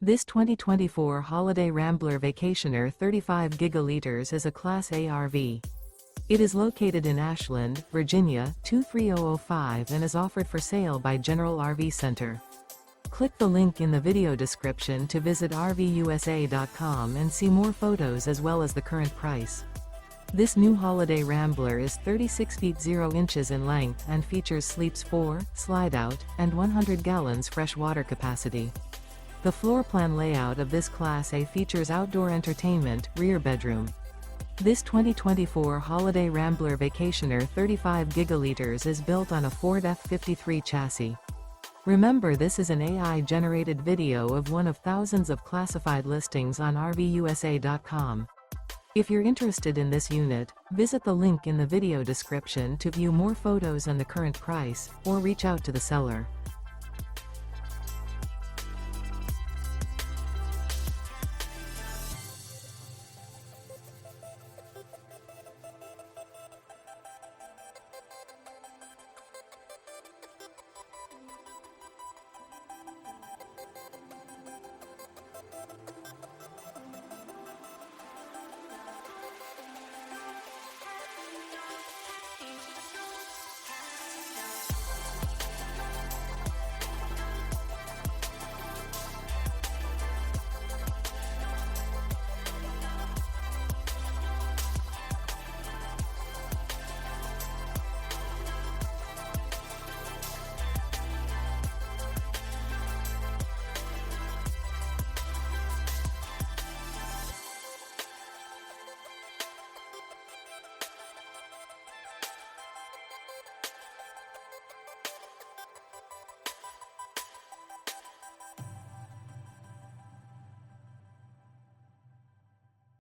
This 2024 Holiday Rambler Vacationer 35 gigaliters is a Class A RV. It is located in Ashland, Virginia, 23005 and is offered for sale by General RV Center. Click the link in the video description to visit RVUSA.com and see more photos as well as the current price. This new Holiday Rambler is 36 feet 0 inches in length and features sleeps 4, slide-out, and 100 gallons fresh water capacity. The floor plan layout of this Class A features outdoor entertainment, rear bedroom. This 2024 Holiday Rambler Vacationer 35 gigaliters is built on a Ford F-53 chassis. Remember, this is an AI-generated video of one of thousands of classified listings on RVUSA.com. If you're interested in this unit, visit the link in the video description to view more photos and the current price, or reach out to the seller.